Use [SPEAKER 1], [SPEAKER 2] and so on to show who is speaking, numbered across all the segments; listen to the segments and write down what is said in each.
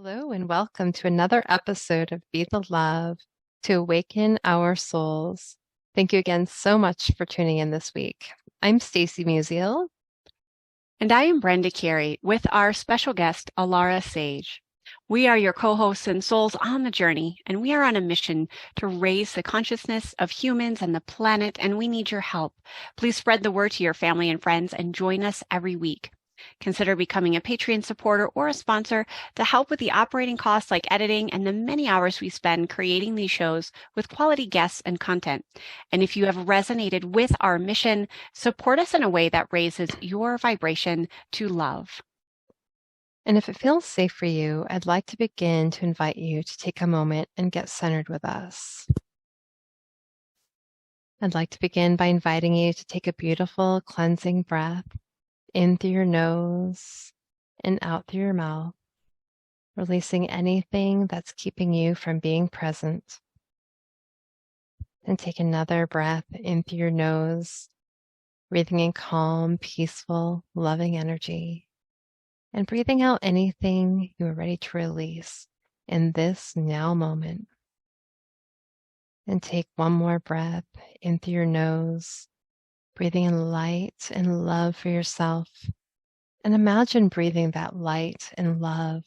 [SPEAKER 1] Hello, and welcome to another episode of Be the Love to Awaken Our Souls. Thank you again so much for tuning in this week. I'm Stacy Musial.
[SPEAKER 2] And I am Brenda Carey with our special guest, Alara Sage. We are your co-hosts and souls on the journey, and we are on a mission to raise the consciousness of humans and the planet, and we need your help. Please spread the word to your family and friends and join us every week. Consider becoming a Patreon supporter or a sponsor to help with the operating costs like editing and the many hours we spend creating these shows with quality guests and content. And if you have resonated with our mission, support us in a way that raises your vibration to love.
[SPEAKER 1] And if it feels safe for you, I'd like to begin to invite you to take a moment and get centered with us. I'd like to begin by inviting you to take a beautiful cleansing breath in through your nose and out through your mouth, releasing anything that's keeping you from being present. And take another breath in through your nose, breathing in calm, peaceful, loving energy, and breathing out anything you are ready to release in this now moment. And take one more breath in through your nose, breathing in light and love for yourself. And imagine breathing that light and love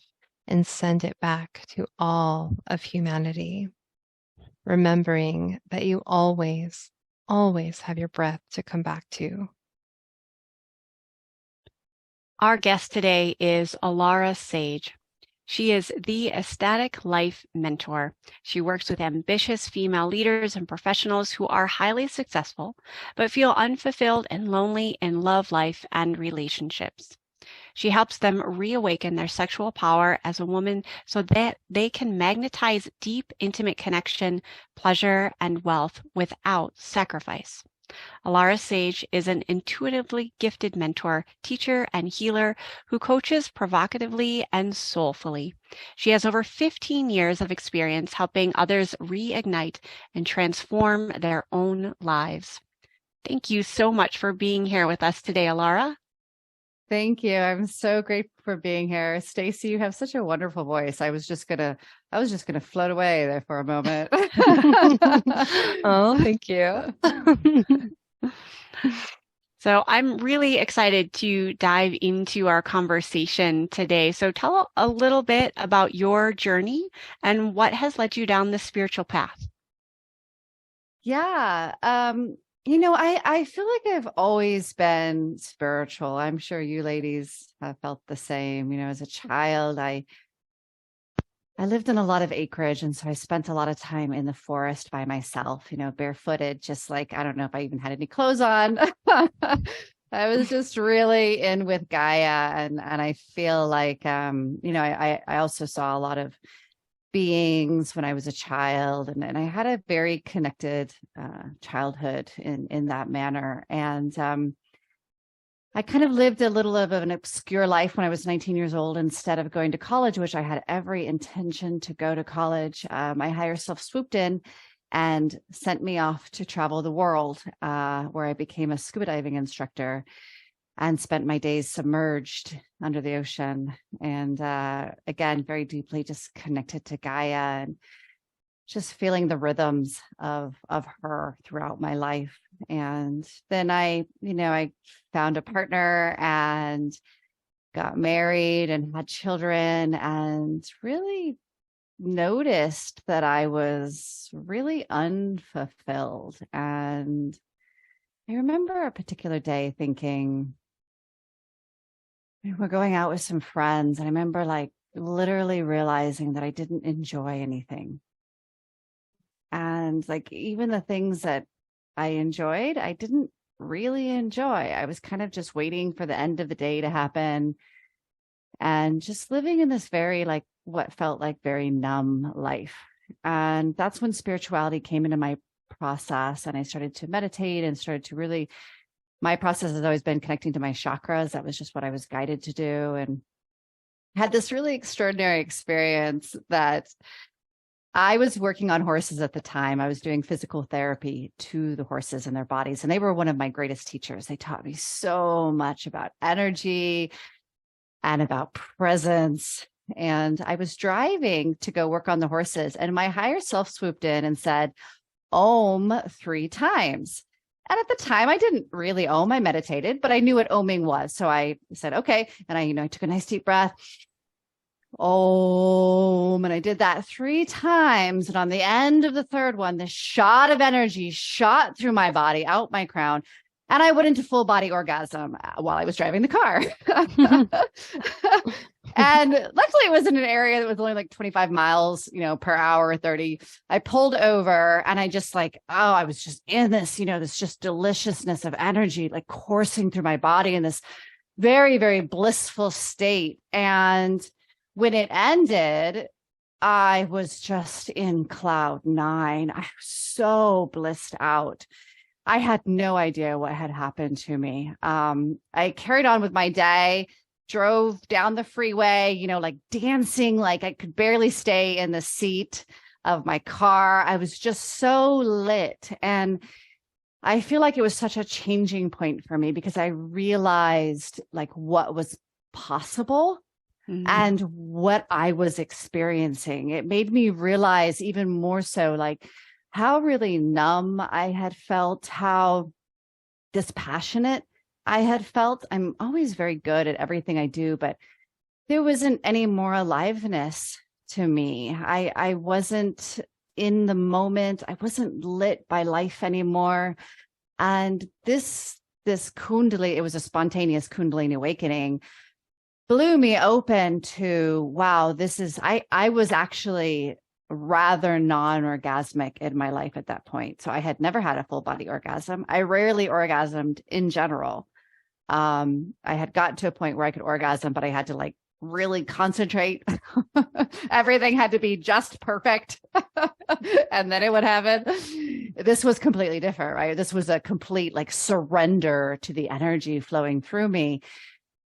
[SPEAKER 1] and send it back to all of humanity, remembering that you always have your breath to come back to.
[SPEAKER 2] Our guest today is Alara Sage. She is the Ecstatic Life Mentor. She works with ambitious female leaders and professionals who are highly successful, but feel unfulfilled and lonely in love life and relationships. She helps them reawaken their sexual power as a woman so that they can magnetize deep, intimate connection, pleasure, and wealth without sacrifice. Alara Sage is an intuitively gifted mentor, teacher, and healer who coaches provocatively and soulfully. She has over 15 years of experience helping others reignite and transform their own lives. Thank you so much for being here with us today, Alara.
[SPEAKER 3] Thank you. I'm so grateful for being here. Stacy, you have such a wonderful voice. I was just gonna float away there for a moment.
[SPEAKER 1] Oh, thank you.
[SPEAKER 2] So I'm really excited to dive into our conversation today. So tell a little bit about your journey and what has led you down this spiritual path.
[SPEAKER 3] Yeah. I feel like I've always been spiritual. I'm sure you ladies have felt the same. As a child, I lived in a lot of acreage, and so I spent a lot of time in the forest by myself, barefooted, just like, I don't know if I even had any clothes on. I was just really in with Gaia, and I feel like I also saw a lot of beings when I was a child, and I had a very connected childhood in that manner. And I kind of lived a little of an obscure life when I was 19 years old. Instead of going to college, which I had every intention to go to college, my higher self swooped in and sent me off to travel the world, where I became a scuba diving instructor and spent my days submerged under the ocean. And again, very deeply just connected to Gaia and just feeling the rhythms of her throughout my life. And then I found a partner and got married and had children, and really noticed that I was really unfulfilled. And I remember a particular day thinking, we're going out with some friends, and I remember like literally realizing that I didn't enjoy anything. And like even the things that I enjoyed, I didn't really enjoy. I was kind of just waiting for the end of the day to happen and just living in this very like what felt like very numb life. And that's when spirituality came into my process, and I started to meditate and started to really, my process has always been connecting to my chakras. That was just what I was guided to do, and had this really extraordinary experience that I was working on horses at the time. I was doing physical therapy to the horses and their bodies, and they were one of my greatest teachers. They taught me so much about energy and about presence and I was driving to go work on the horses, and my higher self swooped in and said, Om 3 times. And at the time, I didn't really Om. I meditated, but I knew what Oming was. So I said, okay. And I took a nice deep breath. Om. And I did that 3 times. And on the end of the third one, this shot of energy shot through my body, out my crown. And I went into full body orgasm while I was driving the car. And luckily it was in an area that was only like 25 miles, per hour, 30. I pulled over and I just I was just in this, this just deliciousness of energy, like coursing through my body in this very, very blissful state. And when it ended, I was just in cloud 9. I was so blissed out. I had no idea what had happened to me. I carried on with my day, drove down the freeway, like dancing, like I could barely stay in the seat of my car. I was just so lit. And I feel like it was such a changing point for me because I realized like what was possible and what I was experiencing. It made me realize even more so like how really numb I had felt, how dispassionate I had felt. I'm always very good at everything I do, but there wasn't any more aliveness to me. I wasn't in the moment. I wasn't lit by life anymore. And this Kundalini, it was a spontaneous Kundalini awakening, blew me open to, wow, I was actually rather non-orgasmic in my life at that point. So I had never had a full body orgasm. I rarely orgasmed in general. I had gotten to a point where I could orgasm, but I had to like really concentrate. Everything had to be just perfect. And then it would happen. This was completely different, right? This was a complete like surrender to the energy flowing through me.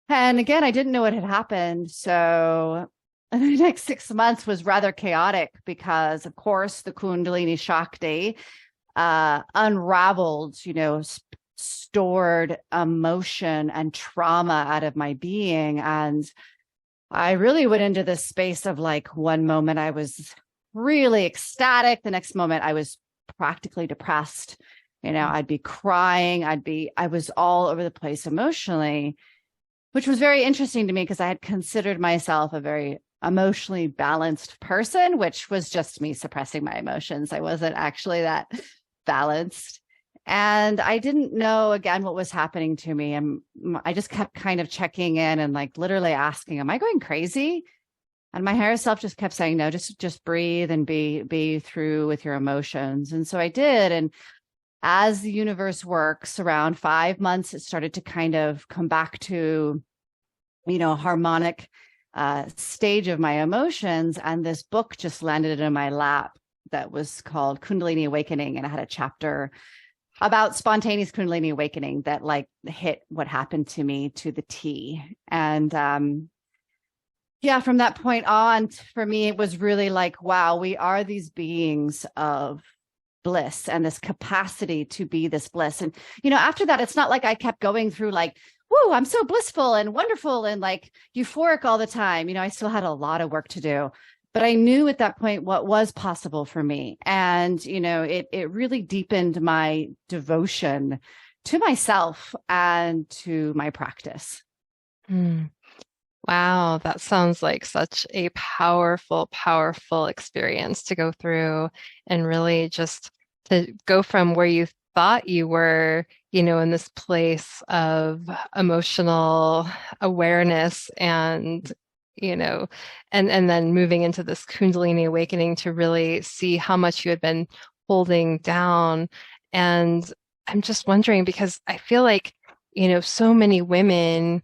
[SPEAKER 3] And again, I didn't know what had happened. So the next 6 months was rather chaotic because, of course, the Kundalini Shakti unraveled, stored emotion and trauma out of my being. And I really went into this space of like one moment I was really ecstatic. The next moment I was practically depressed. I'd be crying. I was all over the place emotionally, which was very interesting to me because I had considered myself a very emotionally balanced person, which was just me suppressing my emotions. I wasn't actually that balanced. And I didn't know, again, what was happening to me. And I just kept kind of checking in and like literally asking, am I going crazy? And my higher self just kept saying, no, just breathe and be through with your emotions. And so I did. And as the universe works, around 5 months, it started to kind of come back to, a harmonic stage of my emotions. And this book just landed in my lap that was called Kundalini Awakening. And I had a chapter about spontaneous Kundalini awakening that like hit what happened to me to the T. And from that point on, for me, it was really like, wow, we are these beings of bliss and this capacity to be this bliss. And, after that, it's not like I kept going through like, woo, I'm so blissful and wonderful and like euphoric all the time. I still had a lot of work to do. But I knew at that point what was possible for me. And, it really deepened my devotion to myself and to my practice.
[SPEAKER 1] Wow, that sounds like such a powerful, powerful experience to go through and really just to go from where you thought you were, in this place of emotional awareness and and then moving into this Kundalini awakening to really see how much you had been holding down. And I'm just wondering, because I feel like, so many women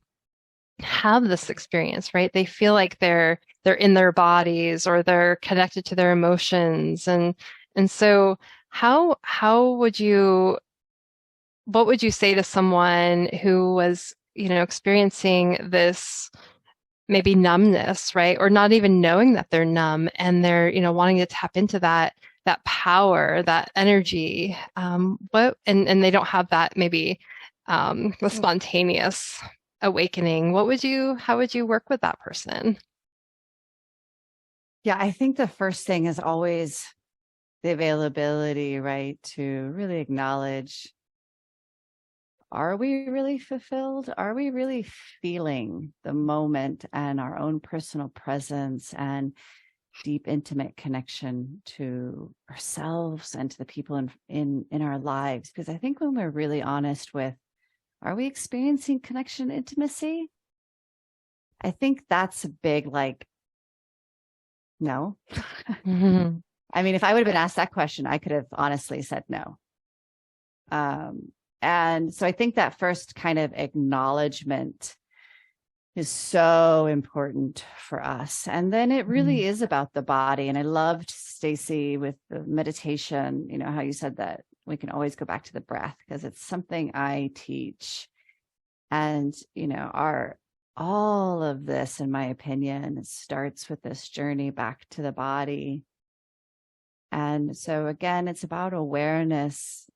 [SPEAKER 1] have this experience, right? They feel like they're in their bodies or they're connected to their emotions. And so what would you say to someone who was, experiencing this maybe numbness, right? Or not even knowing that they're numb and they're, wanting to tap into that power, that energy, and they don't have that maybe the spontaneous awakening. How would you work with that person?
[SPEAKER 3] Yeah, I think the first thing is always the availability, right? To really acknowledge, are we really fulfilled? Are we really feeling the moment and our own personal presence and deep, intimate connection to ourselves and to the people in our lives? Because I think when we're really honest with, are we experiencing connection, intimacy? I think that's a big, like, no.
[SPEAKER 1] Mhm.
[SPEAKER 3] I mean, if I would have been asked that question, I could have honestly said no. And so I think that first kind of acknowledgement is so important for us. And then it really is about the body. And I loved, Stacy, with the meditation, you know, how you said that we can always go back to the breath, because it's something I teach. And, you know, all of this, in my opinion, starts with this journey back to the body. And so again, it's about awareness,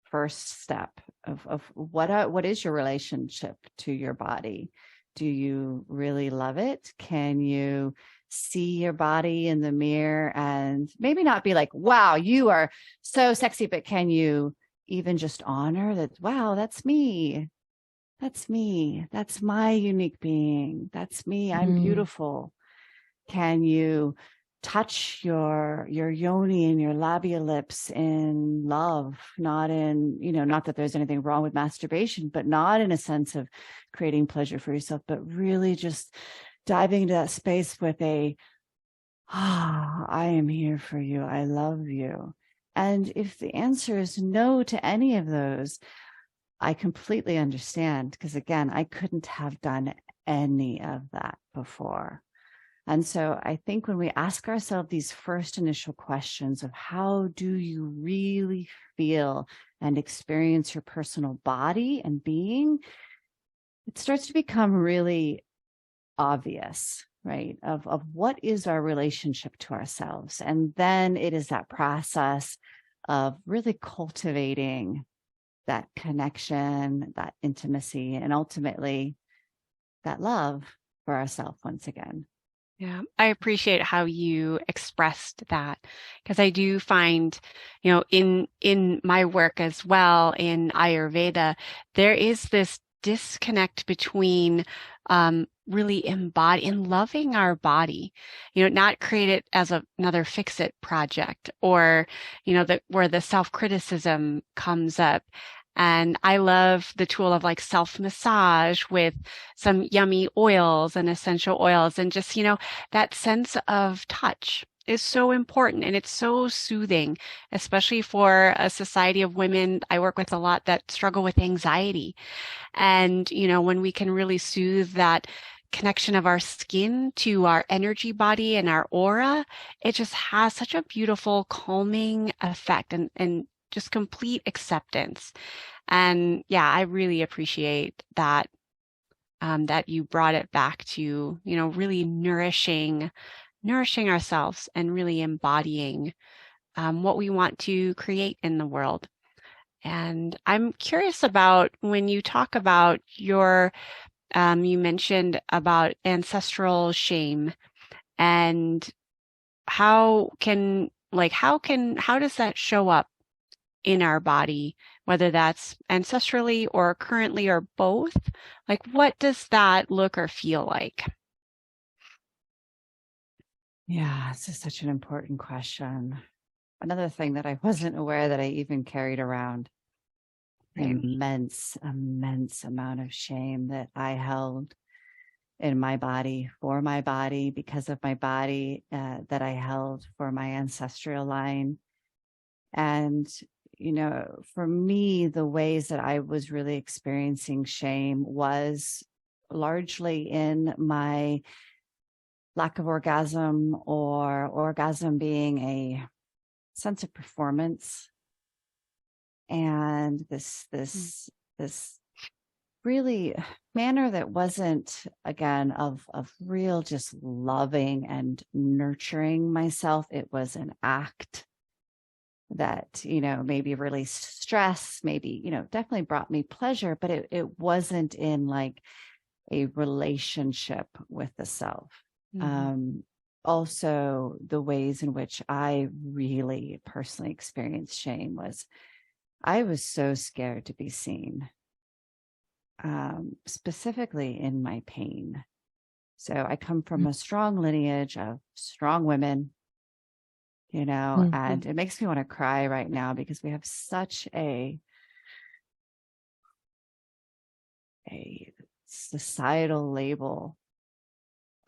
[SPEAKER 3] first step of what is your relationship to your body? Do you really love it? Can you see your body in the mirror and maybe not be like, wow, you are so sexy, but can you even just honor that? Wow, that's me. That's me. That's my unique being. That's me. I'm beautiful. Can you touch your yoni and your labia lips in love, not in, you know, not that there's anything wrong with masturbation, but not in a sense of creating pleasure for yourself, but really just diving into that space with a, I am here for you. I love you. And if the answer is no to any of those, I completely understand, because again, I couldn't have done any of that before. And so I think when we ask ourselves these first initial questions of how do you really feel and experience your personal body and being, it starts to become really obvious, right? Of what is our relationship to ourselves. And then it is that process of really cultivating that connection, that intimacy, and ultimately that love for ourselves once again.
[SPEAKER 2] Yeah, I appreciate how you expressed that, because I do find, you know, in my work as well in Ayurveda, there is this disconnect between really embodying loving our body, you know, not create it as another fix-it project, or, you know, where the self-criticism comes up. And I love the tool of like self-massage with some yummy oils and essential oils, and just, you know, that sense of touch is so important, and it's so soothing, especially for a society of women I work with a lot that struggle with anxiety. And, you know, when we can really soothe that connection of our skin to our energy body and our aura, it just has such a beautiful calming effect, and just complete acceptance. And yeah, I really appreciate that that you brought it back to, you know, really nourishing ourselves and really embodying what we want to create in the world. And I'm curious about when you talk about your, you mentioned about ancestral shame, and how does that show up in our body, whether that's ancestrally or currently or both? Like, what does that look or feel like?
[SPEAKER 3] Yeah, this is such an important question. Another thing that I wasn't aware that I even carried around,
[SPEAKER 2] Right.
[SPEAKER 3] immense amount of shame that I held in my body, for my body, because of my body, that I held for my ancestral line. And, you know, for me, the ways that I was really experiencing shame was largely in my lack of orgasm, or orgasm being a sense of performance, and this really manner that wasn't, again, of real just loving and nurturing myself. It was an act that, you know, maybe released stress, maybe, you know, definitely brought me pleasure, but it wasn't in like a relationship with the self.
[SPEAKER 2] Mm-hmm.
[SPEAKER 3] also the ways in which I really personally experienced shame was I was so scared to be seen, specifically in my pain. So I come from a strong lineage of strong women, you know, and it makes me want to cry right now because we have such a societal label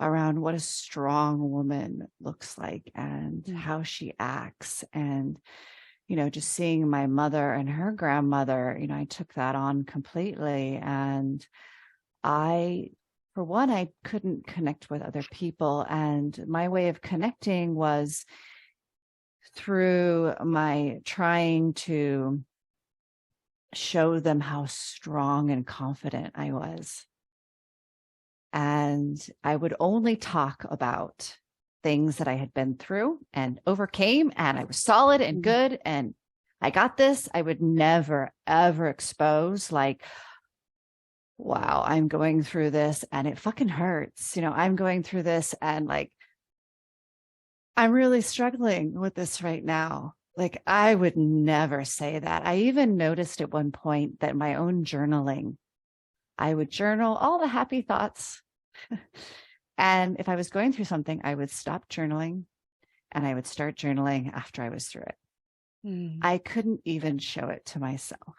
[SPEAKER 3] around what a strong woman looks like and how she acts. And, you know, just seeing my mother and her grandmother, you know, I took that on completely. And for one, I couldn't connect with other people. And my way of connecting was through my trying to show them how strong and confident I was. And I would only talk about things that I had been through and overcame, and I was solid and good, and I got this. I would never, ever expose like, wow, I'm going through this and it fucking hurts. You know, I'm going through this and like, I'm really struggling with this right now. Like, I would never say that. I even noticed at one point that my own journaling, I would journal all the happy thoughts. And if I was going through something, I would stop journaling and I would start journaling after I was through it. I couldn't even show it to myself.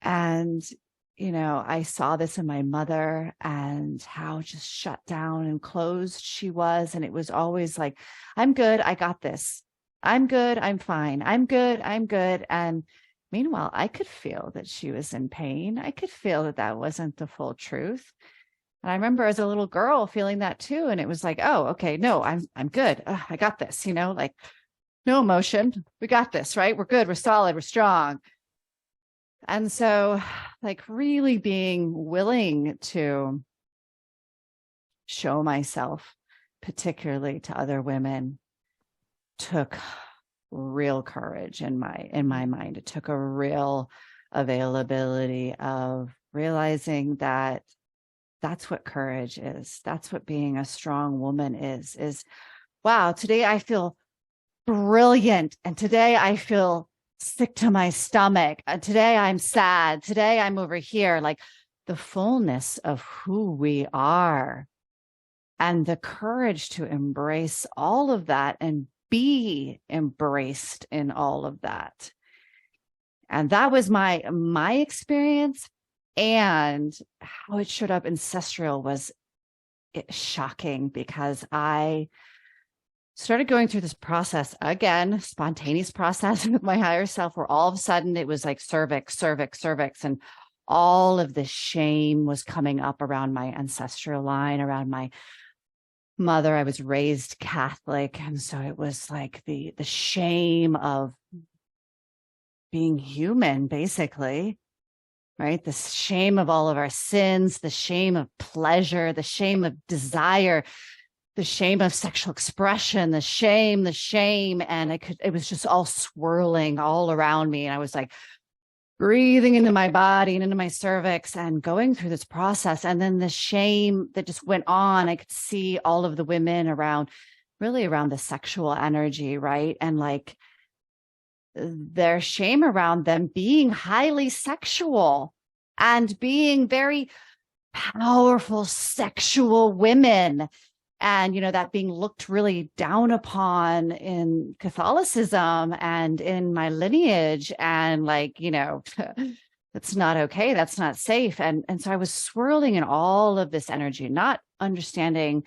[SPEAKER 3] And, you know, I saw this in my mother and how just shut down and closed she was. And it was always like, I'm good. I got this. I'm good. I'm fine. I'm good. I'm good. And meanwhile, I could feel that she was in pain. I could feel that that wasn't the full truth. And I remember as a little girl feeling that too. And it was like, oh, okay, no, I'm good. I got this, you know, like no emotion. We got this, right? We're good. We're solid. We're strong. And so like really being willing to show myself, particularly to other women, took real courage in my mind. It took a real availability of realizing that that's what courage is. That's what being a strong woman is, wow, today I feel brilliant. And today I feel sick to my stomach. And today I'm sad. Today I'm over here. Like the fullness of who we are and the courage to embrace all of that and be embraced in all of that. And that was my experience. And how it showed up ancestral was shocking because I started going through this process again, spontaneous process with my higher self, where all of a sudden it was like cervix. And all of the shame was coming up around my ancestral line, around my mother. I was raised Catholic. And so it was like the shame of being human, basically. Right? The shame of all of our sins, the shame of pleasure, the shame of desire, the shame of sexual expression, the shame. And it was just all swirling all around me. And I was like breathing into my body and into my cervix and going through this process. And then the shame that just went on, I could see all of the women around the sexual energy, right? And like, their shame around them being highly sexual and being very powerful sexual women. And, you know, that being looked really down upon in Catholicism and in my lineage. And like, you know, that's not okay. That's not safe. And so I was swirling in all of this energy, not understanding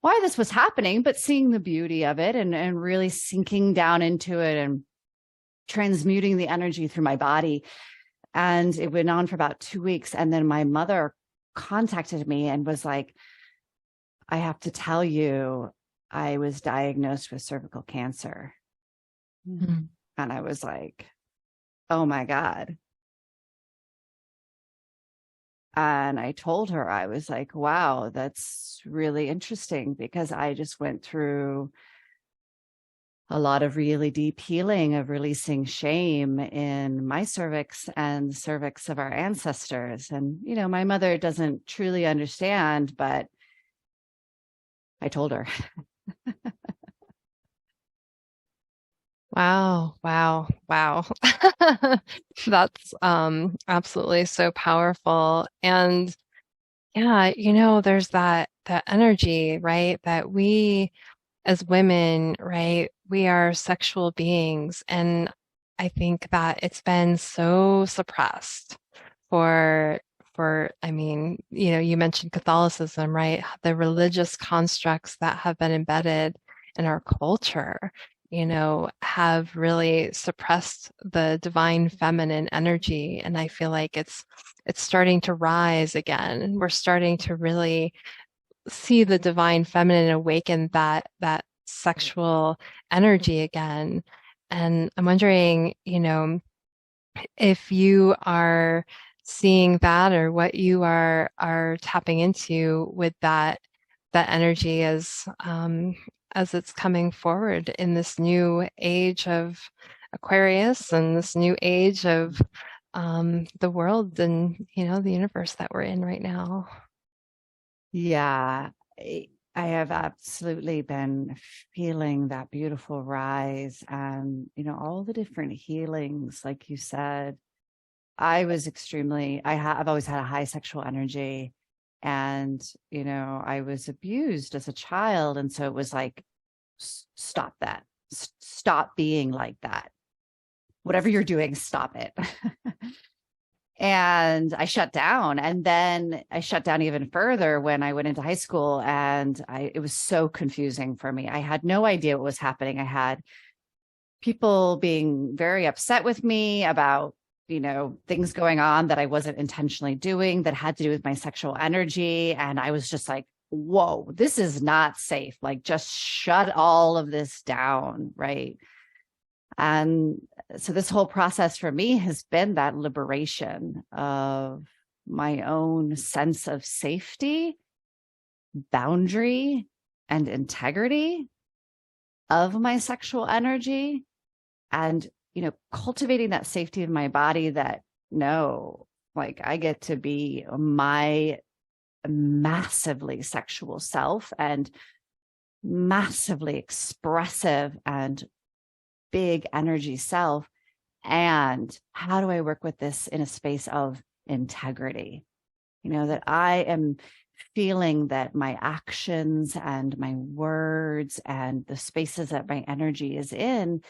[SPEAKER 3] why this was happening, but seeing the beauty of it and really sinking down into it and transmuting the energy through my body. And it went on for about 2 weeks. And then my mother contacted me and was like, I have to tell you, I was diagnosed with cervical cancer. Mm-hmm. And I was like, oh my God. And I told her, I was like, wow, that's really interesting because I just went through a lot of really deep healing of releasing shame in my cervix and the cervix of our ancestors. And, you know, my mother doesn't truly understand, but I told her.
[SPEAKER 1] Wow, wow, wow. That's absolutely so powerful. And yeah, there's that energy, right? That we as women, right, we are sexual beings. And I think that it's been so suppressed for I mean, you mentioned Catholicism, right? The religious constructs that have been embedded in our culture, have really suppressed the divine feminine energy. And I feel like it's starting to rise again. We're starting to really see the divine feminine awaken that sexual energy again. And I'm wondering, if you are seeing that or what you are tapping into with that energy as it's coming forward in this new age of Aquarius and this new age of the world and the universe that we're in right now.
[SPEAKER 3] Yeah, I have absolutely been feeling that beautiful rise and, all the different healings, like you said. I've always had a high sexual energy and, I was abused as a child. And so it was like, stop that, stop being like that. Whatever you're doing, stop it. And I shut down. And then I shut down even further when I went into high school, and it was so confusing for me. I had no idea what was happening. I had people being very upset with me about, things going on that I wasn't intentionally doing that had to do with my sexual energy. And I was just like, whoa, this is not safe. Like, just shut all of this down. Right. And so this whole process for me has been that liberation of my own sense of safety, boundary, and integrity of my sexual energy. And, cultivating that safety in my body that no, like I get to be my massively sexual self and massively expressive and big energy self. And how do I work with this in a space of integrity? That I am feeling that my actions and my words and the spaces that my energy is in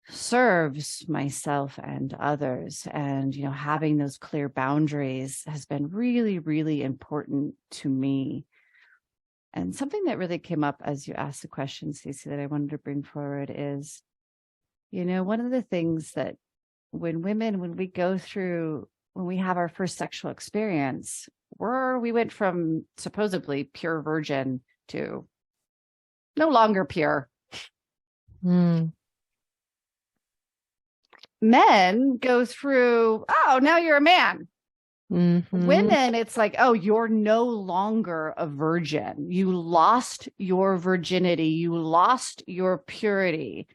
[SPEAKER 3] serves myself and others. And, having those clear boundaries has been really, really important to me. And something that really came up as you asked the question, Stacy, that I wanted to bring forward is, one of the things that when we have our first sexual experience, we went from supposedly pure virgin to no longer pure.
[SPEAKER 1] Mm.
[SPEAKER 3] Men go through, oh, now you're a man.
[SPEAKER 1] Mm-hmm.
[SPEAKER 3] Women, it's like, oh, you're no longer a virgin. You lost your virginity. You lost your purity.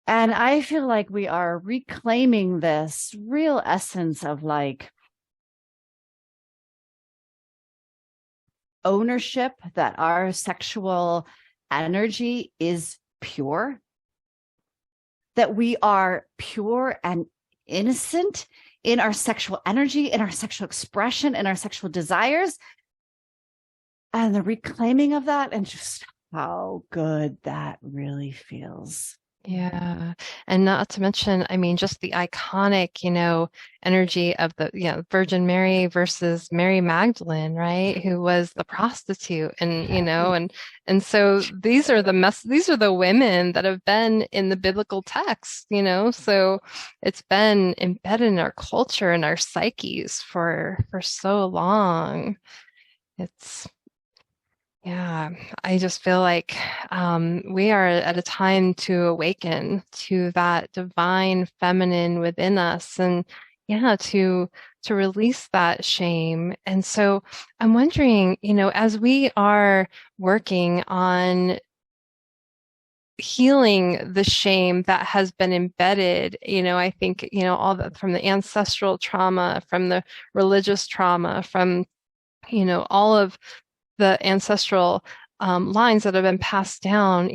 [SPEAKER 3] And I feel like we are reclaiming this real essence of like ownership that our sexual energy is pure, that we are pure and innocent in our sexual energy, in our sexual expression, in our sexual desires, and the reclaiming of that, and just how good that really feels.
[SPEAKER 1] Yeah. And not to mention, I mean, just the iconic, energy of the, Virgin Mary versus Mary Magdalene, right? Who was the prostitute. And, and so these are the women that have been in the biblical text, so it's been embedded in our culture and our psyches for so long. Yeah, I just feel like we are at a time to awaken to that divine feminine within us, and to release that shame. And so I'm wondering, as we are working on healing the shame that has been embedded, I think, all from the ancestral trauma, from the religious trauma, from, all of the ancestral lines that have been passed down,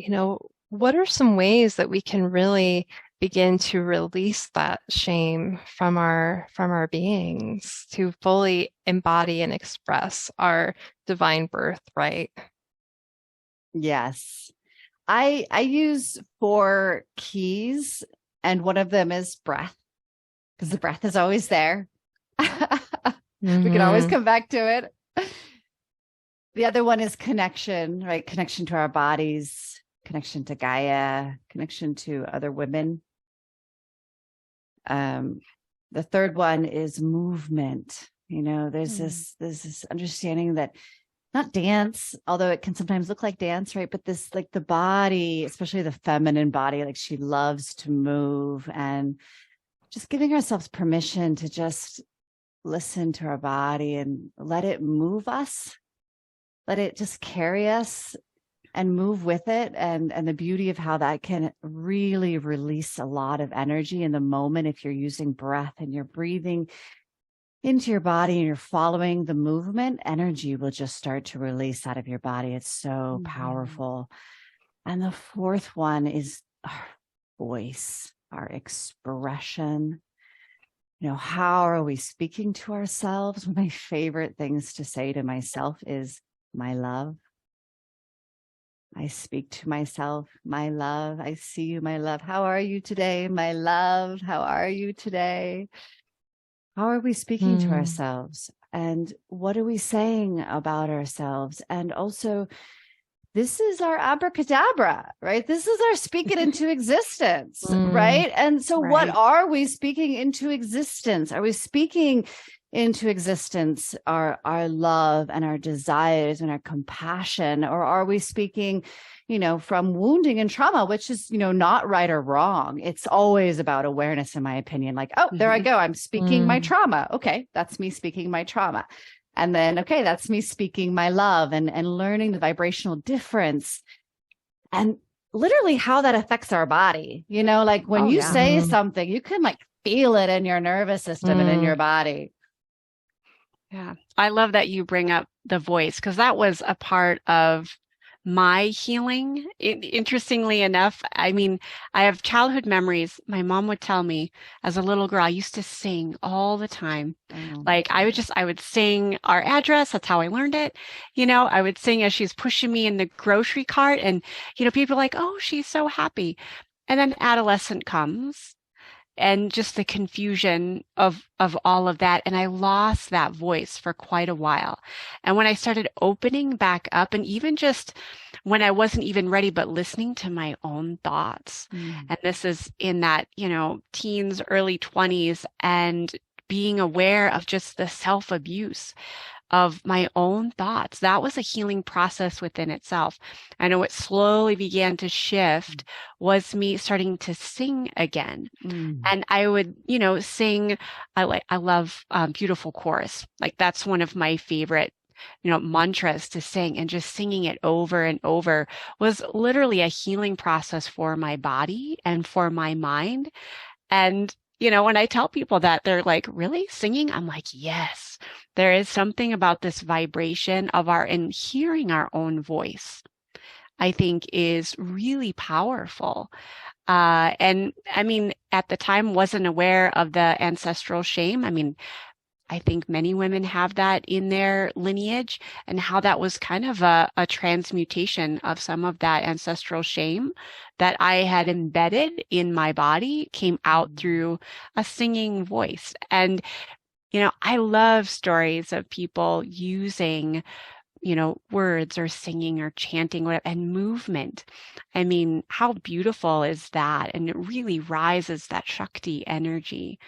[SPEAKER 1] what are some ways that we can really begin to release that shame from our beings to fully embody and express our divine birthright?
[SPEAKER 3] Yes. I use 4 keys, and one of them is breath, because the breath is always there. We can always come back to it. The other one is connection, right? Connection to our bodies, connection to Gaia, connection to other women. The third one is movement. There's this understanding that not dance, although it can sometimes look like dance, right? But this, like the body, especially the feminine body, like she loves to move, and just giving ourselves permission to just listen to our body and let it move us, let it just carry us and move with it. And the beauty of how that can really release a lot of energy in the moment if you're using breath and you're breathing into your body and you're following the movement, energy will just start to release out of your body. It's so powerful. And the fourth one is our voice, our expression. How are we speaking to ourselves? One of my favorite things to say to myself is, my love. I speak to myself, my love. I see you, my love. How are you today, my love? How are you today? How are we speaking to ourselves? And what are we saying about ourselves? And also, this is our abracadabra, right? This is our speak it into existence, right? And so what are we speaking into existence? Are we speaking into existence our love and our desires and our compassion? Or are we speaking, from wounding and trauma, which is, not right or wrong. It's always about awareness, in my opinion. Like, oh, there I go. I'm speaking my trauma. Okay, that's me speaking my trauma. And then, okay, that's me speaking my love, and learning the vibrational difference and literally how that affects our body. Like when you say something, you can like feel it in your nervous system and in your body.
[SPEAKER 2] Yeah. I love that you bring up the voice, because that was a part of my healing. Interestingly enough, I have childhood memories. My mom would tell me as a little girl, I used to sing all the time. Like I would sing our address. That's how I learned it. I would sing as she's pushing me in the grocery cart, and, people are like, oh, she's so happy. And then adolescent comes, and just the confusion of all of that. And I lost that voice for quite a while. And when I started opening back up, and even just when I wasn't even ready, but listening to my own thoughts, and this is in that, teens, early 20s, and being aware of just the self-abuse of my own thoughts. That was a healing process within itself. I know what slowly began to shift was me starting to sing again. And I would, sing. I love beautiful chorus. Like that's one of my favorite, mantras to sing, and just singing it over and over was literally a healing process for my body and for my mind. And when I tell people that, they're like, really, singing? I'm like, yes, there is something about this vibration of and hearing our own voice, I think is really powerful. And at the time wasn't aware of the ancestral shame. I think many women have that in their lineage, and how that was kind of a transmutation of some of that ancestral shame that I had embedded in my body came out through a singing voice. And, I love stories of people using, words or singing or chanting, whatever, and movement. How beautiful is that? And it really rises that Shakti energy.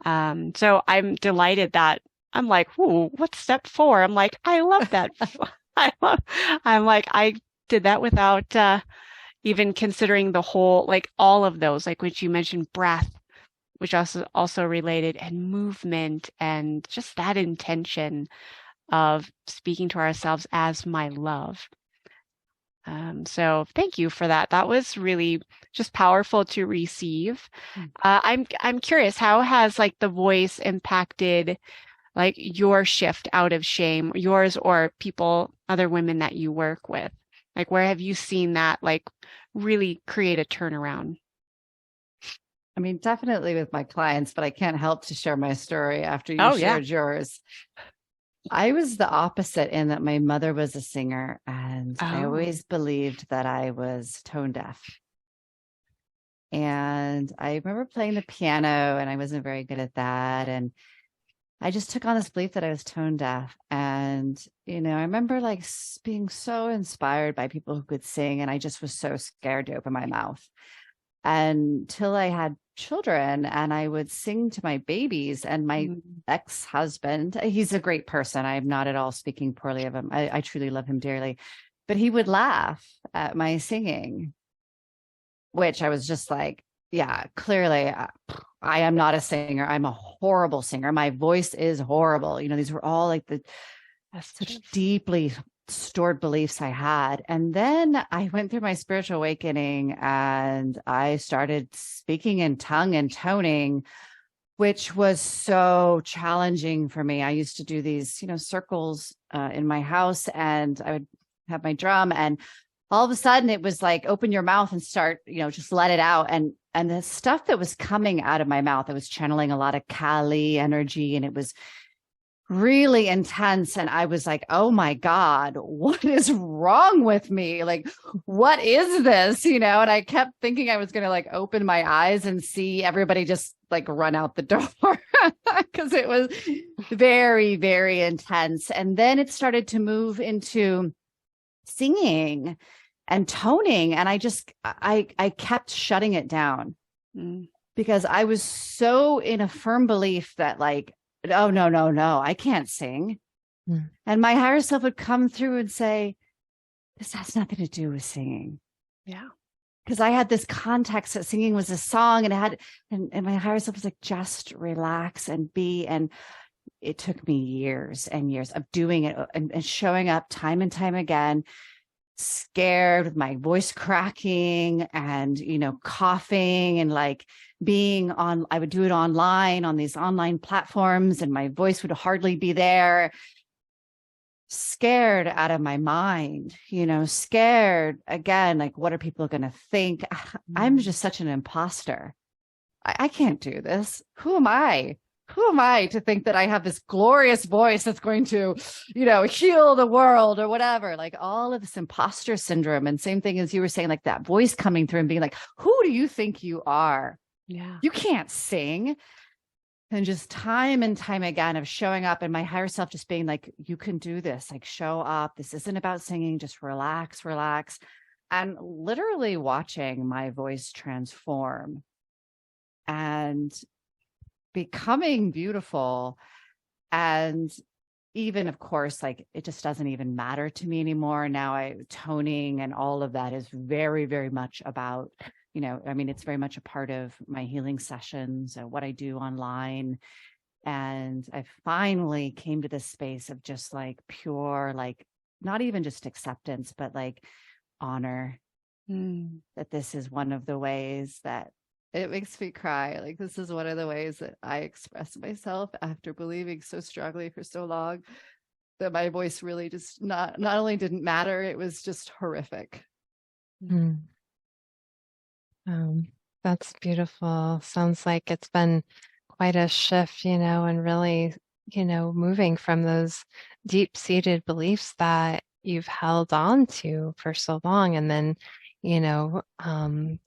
[SPEAKER 2] So I'm delighted that I'm like, ooh, what's step 4? I'm like, I love that. I did that without even considering the whole, like all of those, like which you mentioned, breath, which also related, and movement, and just that intention of speaking to ourselves as my love. So thank you for that. That was really just powerful to receive. I'm curious, how has like the voice impacted like your shift out of shame, yours or people, other women that you work with? Like, where have you seen that like really create a turnaround?
[SPEAKER 3] I mean, definitely with my clients, but I can't help to share my story after you
[SPEAKER 2] Oh, yeah.
[SPEAKER 3] shared yours. I was the opposite in that my mother was a singer, and I
[SPEAKER 2] Oh.
[SPEAKER 3] always believed that I was tone deaf. And I remember playing the piano, and I wasn't very good at that. And I just took on this belief that I was tone deaf. And, I remember like being so inspired by people who could sing. And I just was so scared to open my mouth until I had children, and I would sing to my babies. And my ex-husband, he's a great person. I'm not at all speaking poorly of him. I truly love him dearly, but he would laugh at my singing, which I was just like, yeah, clearly I am not a singer. I'm a horrible singer. My voice is horrible. These were all like such deeply stored beliefs I had. And then I went through my spiritual awakening, and I started speaking in tongue and toning, which was so challenging for me. I used to do these, circles in my house, and I would have my drum, and all of a sudden it was like, open your mouth and start, just let it out. And the stuff that was coming out of my mouth, I was channeling a lot of Kali energy, and it was really intense. And I was like, oh my God, what is wrong with me? Like, what is this? And I kept thinking I was going to like open my eyes and see everybody just like run out the door because it was very, very intense. And then it started to move into singing and toning. And I kept shutting it down because I was so in a firm belief that like, oh, no, I can't sing. And my higher self would come through and say, this has nothing to do with singing.
[SPEAKER 2] Yeah.
[SPEAKER 3] Because I had this context that singing was a song, and my higher self was like, just relax and be. And it took me years and years of doing it and showing up time and time again, scared with my voice cracking and, coughing and like I would do it online on these online platforms, and my voice would hardly be there. Scared out of my mind, scared again, like, what are people going to think? I'm just such an imposter. I can't do this. Who am I? Who am I to think that I have this glorious voice that's going to, heal the world or whatever? Like all of this imposter syndrome. And same thing as you were saying, like that voice coming through and being like, who do you think you are?
[SPEAKER 2] Yeah.
[SPEAKER 3] You can't sing. And just time and time again of showing up, and my higher self just being like, you can do this, like show up. This isn't about singing, just relax. And literally watching my voice transform and becoming beautiful. And even, of course, like it just doesn't even matter to me anymore. Now toning and all of that is very, very much about, it's very much a part of my healing sessions, what I do online. And I finally came to this space of just like pure, like not even just acceptance, but like honor that this is one of the ways that it makes me cry. Like, this is one of the ways that I express myself after believing so strongly for so long that my voice really just not only didn't matter, it was just horrific.
[SPEAKER 1] That's beautiful. Sounds like it's been quite a shift, and really, moving from those deep-seated beliefs that you've held on to for so long. And then,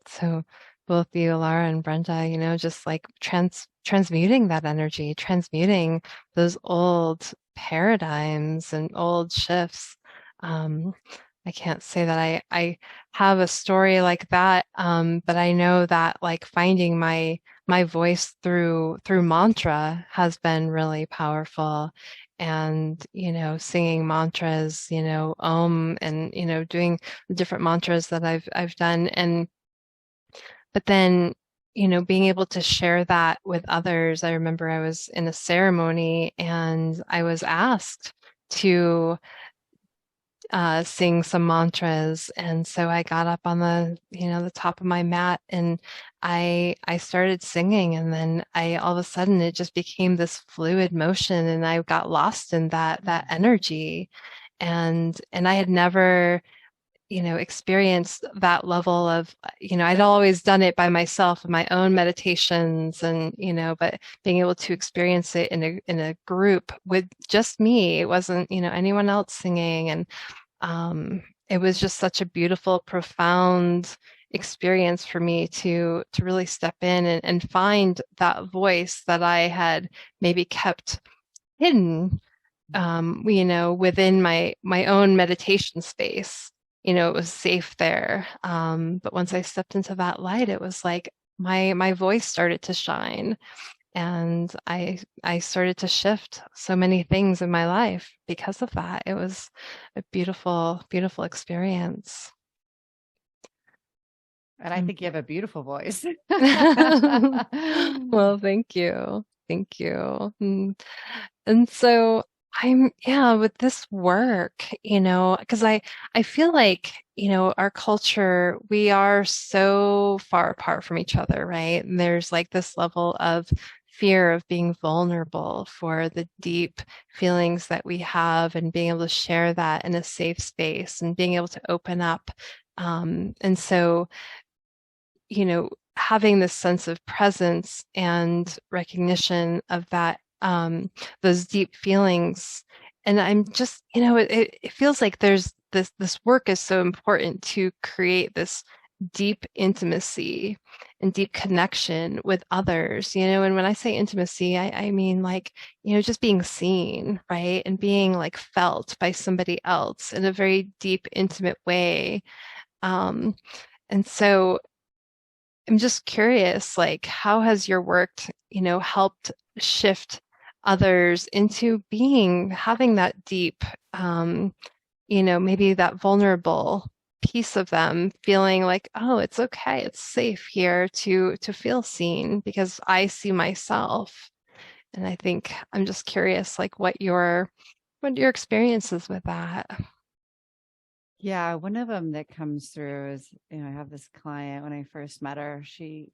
[SPEAKER 1] so both you, Alara and Brenda, just like transmuting that energy, transmuting those old paradigms and old shifts. I can't say that I have a story like that, but I know that like finding my voice through mantra has been really powerful, and singing mantras, Om, and doing the different mantras that I've done, but then being able to share that with others. I remember I was in a ceremony and I was asked to sing some mantras. And so I got up on the top of my mat, and I started singing, and then all of a sudden it just became this fluid motion, and I got lost in that energy. And I had never experienced that level of, I'd always done it by myself in my own meditations, and but being able to experience it in a group with just me, it wasn't anyone else singing. And it was just such a beautiful, profound experience for me to really step in and find that voice that I had maybe kept hidden, within my own meditation space. It was safe there. But once I stepped into that light, it was like my voice started to shine, and I started to shift so many things in my life because of that. It was a beautiful, beautiful experience.
[SPEAKER 3] And I think you have a beautiful voice.
[SPEAKER 1] Well, thank you. Thank you. And so with this work, because I feel like, our culture, we are so far apart from each other, right? And there's like this level of fear of being vulnerable for the deep feelings that we have, and being able to share that in a safe space, and being able to open up. And so, having this sense of presence and recognition of that, those deep feelings. And I'm just, it feels like there's this work is so important to create this deep intimacy and deep connection with others, and when I say intimacy, I mean like, just being seen, right? And being like felt by somebody else in a very deep, intimate way. And so I'm just curious, like, how has your work, helped shift others into having that deep, maybe that vulnerable piece of them, feeling like, oh, it's okay, it's safe here to feel seen because I see myself. And I think I'm just curious, like, what your experiences with that.
[SPEAKER 3] Yeah, one of them that comes through is, I have this client. When I first met her, she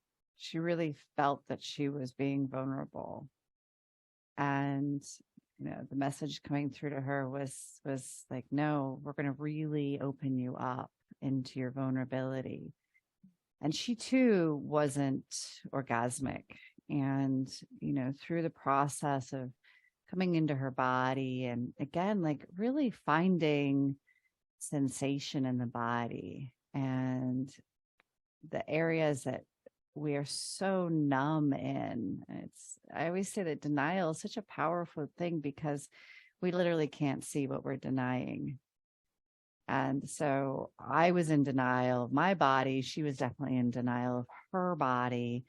[SPEAKER 3] really felt that she was being vulnerable. And, the message coming through to her was like, no, we're going to really open you up into your vulnerability. And she too wasn't orgasmic. And, through the process of coming into her body, and again, like really finding sensation in the body and the areas that we are so numb in. I always say that denial is such a powerful thing because we literally can't see what we're denying. And so I was in denial of my body. She was definitely in denial of her body.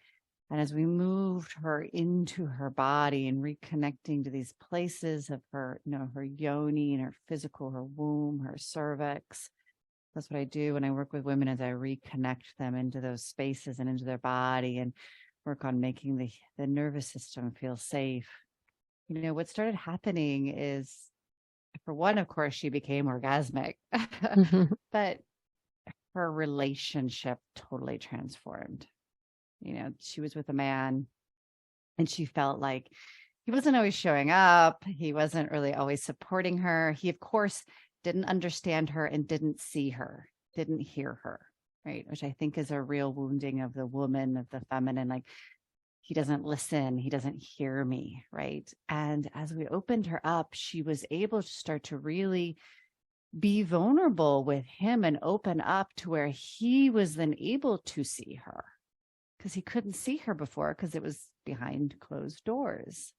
[SPEAKER 3] And as we moved her into her body and reconnecting to these places of her, her yoni and her physical, her womb, her cervix, that's what I do when I work with women, is I reconnect them into those spaces and into their body, and work on making the nervous system feel safe. What started happening is, for one, of course, she became orgasmic, but her relationship totally transformed. She was with a man, and she felt like he wasn't always showing up. He wasn't really always supporting her. He, of course, didn't understand her and didn't see her, didn't hear her, right? Which I think is a real wounding of the woman, of the feminine. Like, he doesn't listen, he doesn't hear me, right? And as we opened her up, she was able to start to really be vulnerable with him and open up to where he was then able to see her, because he couldn't see her before because it was behind closed doors.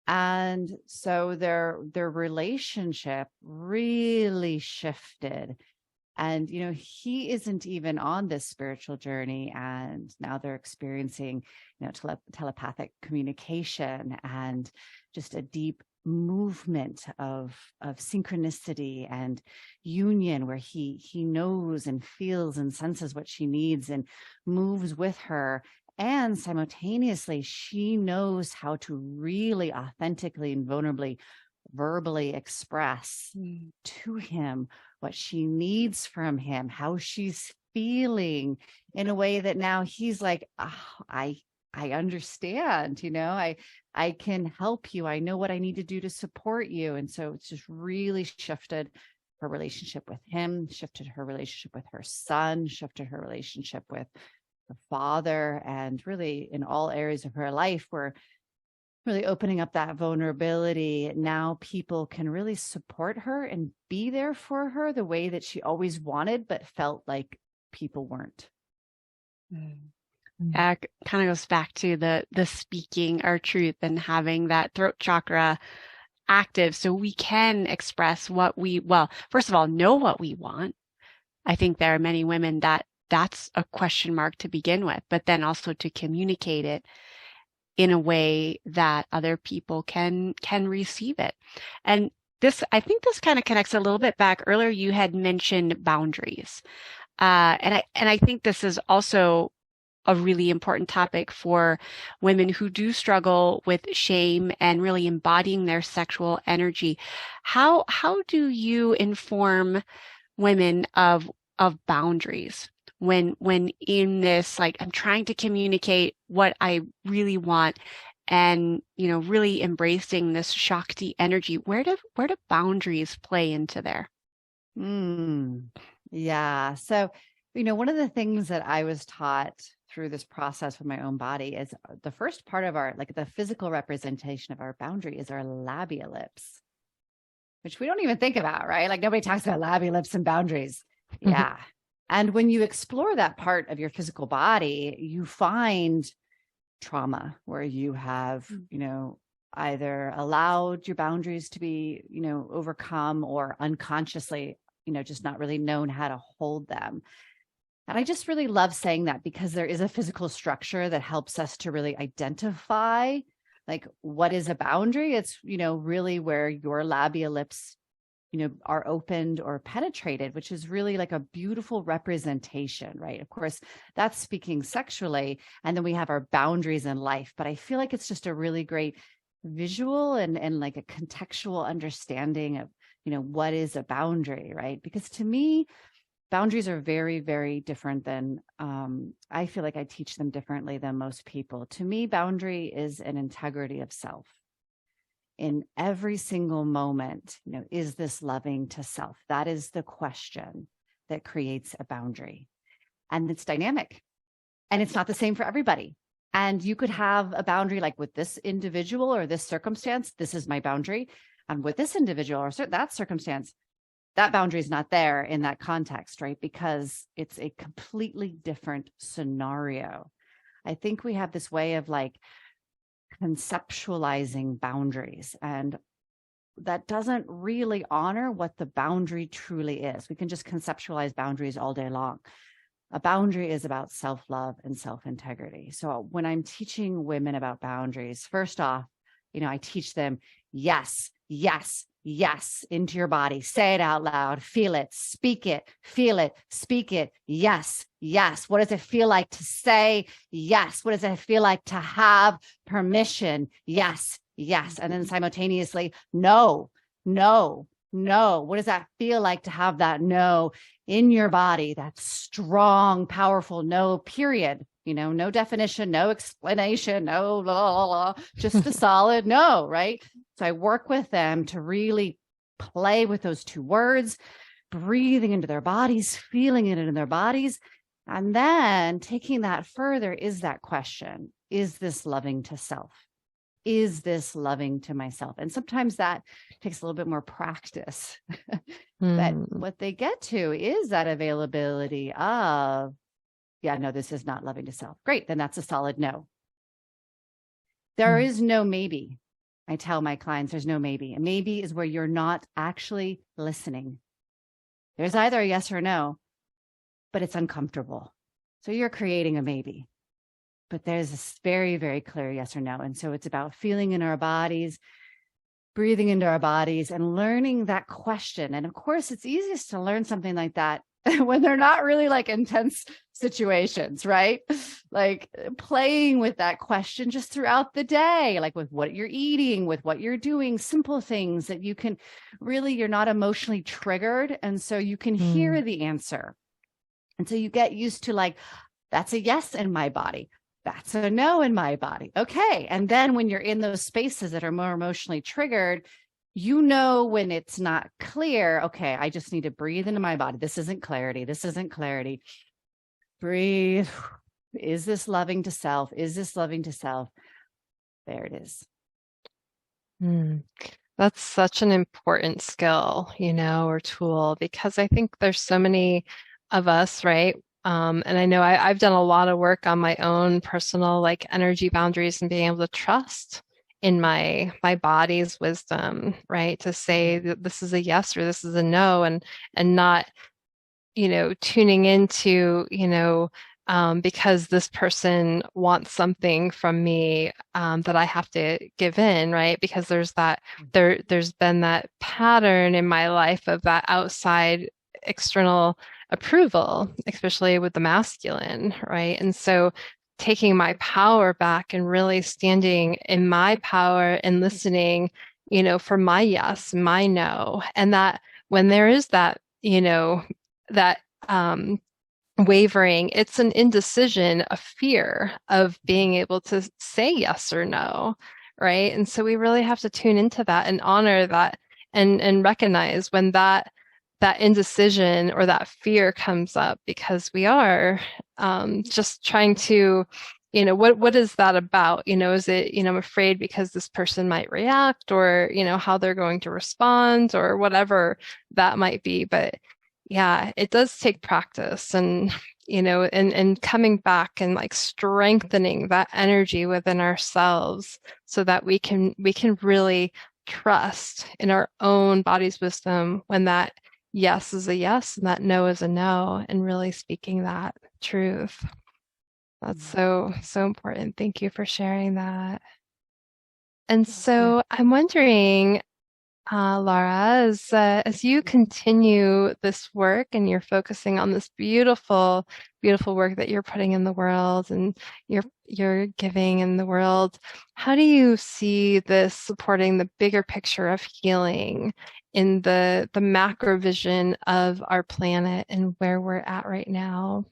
[SPEAKER 3] And so their relationship really shifted. And, he isn't even on this spiritual journey. And now they're experiencing, telepathic communication and just a deep movement of synchronicity and union, where he knows and feels and senses what she needs and moves with her. And simultaneously, she knows how to really authentically and vulnerably verbally express to him what she needs from him, how she's feeling, in a way that now he's like, oh, I understand, I can help you. I know what I need to do to support you. And so it's just really shifted her relationship with him, shifted her relationship with her son, shifted her relationship with her father, and really in all areas of her life, we're really opening up that vulnerability. Now people can really support her and be there for her the way that she always wanted, but felt like people weren't.
[SPEAKER 2] That kind of goes back to the speaking our truth and having that throat chakra active so we can express first of all, know what we want. I think there are many women that's a question mark to begin with, but then also to communicate it in a way that other people can receive it. And I think this kind of connects a little bit back. Earlier, you had mentioned boundaries. And I think this is also a really important topic for women who do struggle with shame and really embodying their sexual energy. How do you inform women of boundaries when in this, like, I'm trying to communicate what I really want and, really embracing this Shakti energy? Where do boundaries play into there?
[SPEAKER 3] Yeah. So, one of the things that I was taught through this process with my own body is the first part of the physical representation of our boundary is our labia lips, which we don't even think about, right? Like nobody talks about labia lips and boundaries. Yeah. And when you explore that part of your physical body, you find trauma where you have, either allowed your boundaries to be, overcome, or unconsciously, just not really known how to hold them. And I just really love saying that because there is a physical structure that helps us to really identify like what is a boundary. It's, really where your labia lips, are opened or penetrated, which is really like a beautiful representation, right? Of course, that's speaking sexually. And then we have our boundaries in life. But I feel like it's just a really great visual and like a contextual understanding of, what is a boundary, right? Because to me, boundaries are very, very different than, I feel like I teach them differently than most people. To me, boundary is an integrity of self. In every single moment, is this loving to self? That is the question that creates a boundary. And it's dynamic. And it's not the same for everybody. And you could have a boundary like with this individual or this circumstance, this is my boundary. And with this individual or that circumstance, that boundary is not there in that context, right? Because it's a completely different scenario. I think we have this way of like conceptualizing boundaries, and that doesn't really honor what the boundary truly is. We can just conceptualize boundaries all day long. A boundary is about self-love and self-integrity. So when I'm teaching women about boundaries, first off, I teach them, yes, yes, yes, into your body. Say it out loud, feel it, speak it, feel it, speak it. Yes, yes. What does it feel like to say yes? What does it feel like to have permission? Yes, yes. And then simultaneously, no, no, no. What does that feel like to have that no in your body? That strong, powerful no, period. No definition, no explanation, no, blah, blah, blah, just a solid no, right? So I work with them to really play with those two words, breathing into their bodies, feeling it in their bodies. And then taking that further is that question, is this loving to self? Is this loving to myself? And sometimes that takes a little bit more practice. But what they get to is that availability of, yeah, no, this is not loving to self. Great. Then that's a solid no. There is no maybe. I tell my clients there's no maybe. A maybe is where you're not actually listening. There's either a yes or no, but it's uncomfortable. So you're creating a maybe. But there's a very, very clear yes or no. And so it's about feeling in our bodies, breathing into our bodies, and learning that question. And of course, it's easiest to learn something like that when they're not really like intense situations, right? Like playing with that question just throughout the day, like with what you're eating, with what you're doing, simple things that you can really, you're not emotionally triggered. And so you can hear the answer. And so you get used to like, that's a yes in my body. That's a no in my body. Okay. And then when you're in those spaces that are more emotionally triggered, you know, when it's not clear, okay, I just need to breathe into my body. This isn't clarity. This isn't clarity. Breathe. Is this loving to self? Is this loving to self? There it is.
[SPEAKER 1] That's such an important skill, or tool, because I think there's so many of us, right? And I know I've done a lot of work on my own personal like energy boundaries and being able to trust in my body's wisdom, right? To say that this is a yes or this is a no, and not, tuning into, because this person wants something from me, that I have to give in, right? Because there's been that pattern in my life of that outside external approval, especially with the masculine, right? And so taking my power back and really standing in my power and listening, for my yes, my no, and that when there is that, that wavering, it's an indecision, a fear of being able to say yes or no, right? And so we really have to tune into that and honor that, and recognize when that indecision or that fear comes up, because we are just trying to, what is that about? Is it, I'm afraid because this person might react, or, how they're going to respond, or whatever that might be. But yeah, it does take practice, and, and coming back and like strengthening that energy within ourselves so that we can really trust in our own body's wisdom when that yes is a yes and that no is a no, and really speaking that truth. That's so important. Thank you for sharing that. And so I'm wondering, Lara, as you continue this work and you're focusing on this beautiful, beautiful work that you're putting in the world and you're giving in the world, how do you see this supporting the bigger picture of healing in the macro vision of our planet and where we're at right now?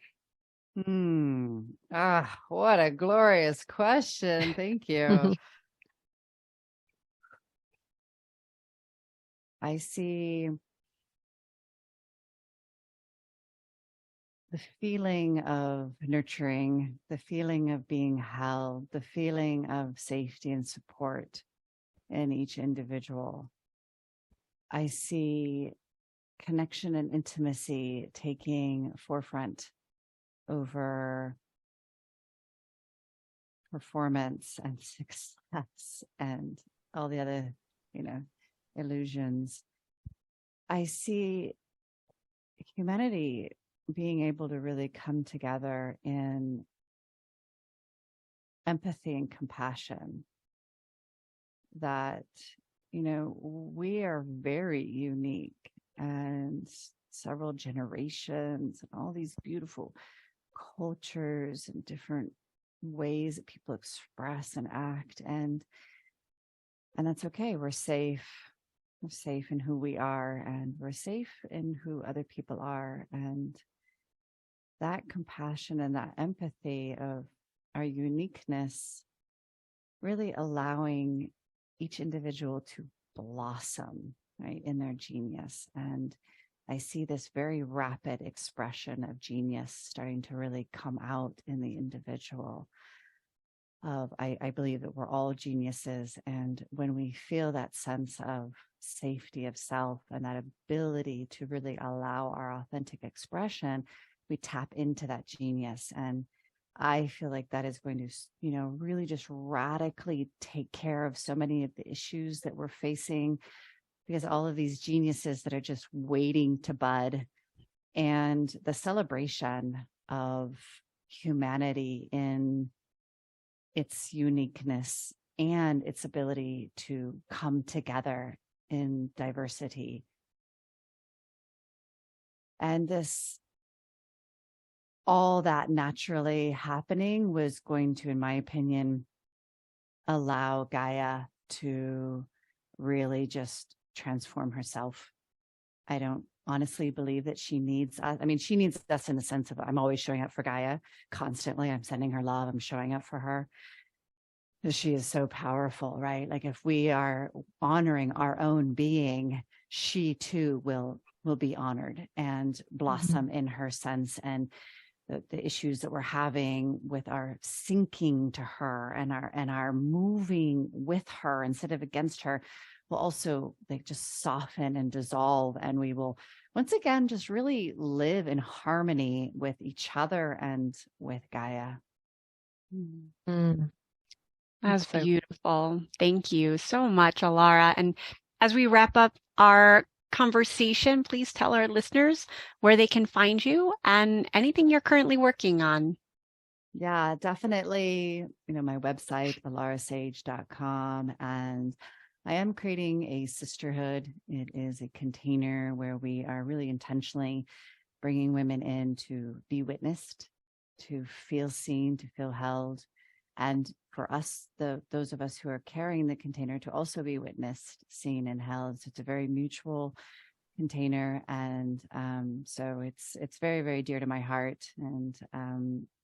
[SPEAKER 3] What a glorious question. Thank you. I see the feeling of nurturing, the feeling of being held, the feeling of safety and support in each individual. I see connection and intimacy taking forefront over performance and success and all the other, illusions. I see humanity being able to really come together in empathy and compassion, that, we are very unique, and several generations and all these beautiful cultures and different ways that people express and act. And that's okay. We're safe. We're safe in who we are, and we're safe in who other people are. And that compassion and that empathy of our uniqueness, really allowing each individual to blossom, right, in their genius. And I see this very rapid expression of genius starting to really come out in the individual. I believe that we're all geniuses. And when we feel that sense of safety of self and that ability to really allow our authentic expression, we tap into that genius. And I feel like that is going to, really just radically take care of so many of the issues that we're facing, because all of these geniuses that are just waiting to bud, and the celebration of humanity in its uniqueness and its ability to come together in diversity. And all that naturally happening was going to, in my opinion, allow Gaia to really just transform herself. I don't honestly believe that she needs us. I mean, she needs us in the sense of I'm always showing up for Gaia constantly. I'm sending her love. I'm showing up for her. She is so powerful, right? Like if we are honoring our own being, she too will be honored and blossom in her sense. And the issues that we're having with our sinking to her and our moving with her instead of against her will also like just soften and dissolve, and we will once again just really live in harmony with each other and with Gaia.
[SPEAKER 1] Mm.
[SPEAKER 2] That's
[SPEAKER 1] So
[SPEAKER 2] beautiful. Thank you so much, Alara. And as we wrap up our conversation, please tell our listeners where they can find you and anything you're currently working on.
[SPEAKER 3] Yeah, definitely. My website, alarasage.com. And I am creating a sisterhood. It is a container where we are really intentionally bringing women in to be witnessed, to feel seen, to feel held. And for us, those of us who are carrying the container to also be witnessed, seen, and held. So it's a very mutual container. And so it's very, very dear to my heart. And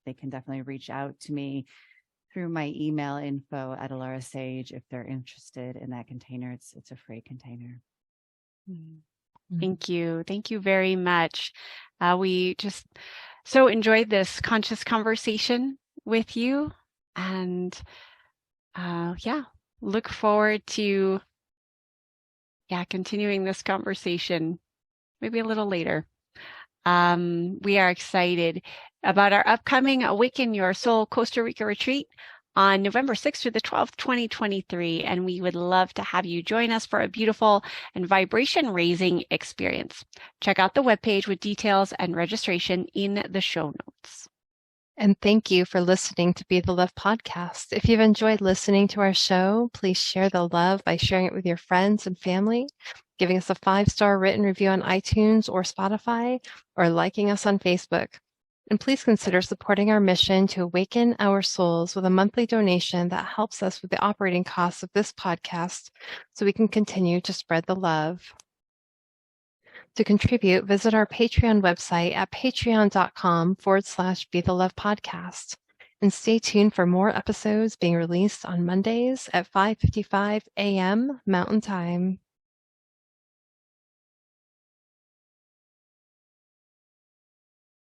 [SPEAKER 3] they can definitely reach out to me through my email info at Alara Sage if they're interested in that container. It's a free container.
[SPEAKER 2] Thank you. Thank you very much. We just so enjoyed this conscious conversation with you. And look forward to continuing this conversation maybe a little later. We are excited about our upcoming Awaken Your Soul Costa Rica retreat on November 6th through the 12th, 2023. And we would love to have you join us for a beautiful and vibration raising experience. Check out the webpage with details and registration in the show notes.
[SPEAKER 1] And thank you for listening to Be the Love podcast. If you've enjoyed listening to our show, please share the love by sharing it with your friends and family, giving us a 5-star written review on iTunes or Spotify, or liking us on Facebook. And please consider supporting our mission to awaken our souls with a monthly donation that helps us with the operating costs of this podcast so we can continue to spread the love. To contribute, visit our Patreon website at patreon.com/Be the Love podcast. And stay tuned for more episodes being released on Mondays at 5:55 a.m. Mountain Time.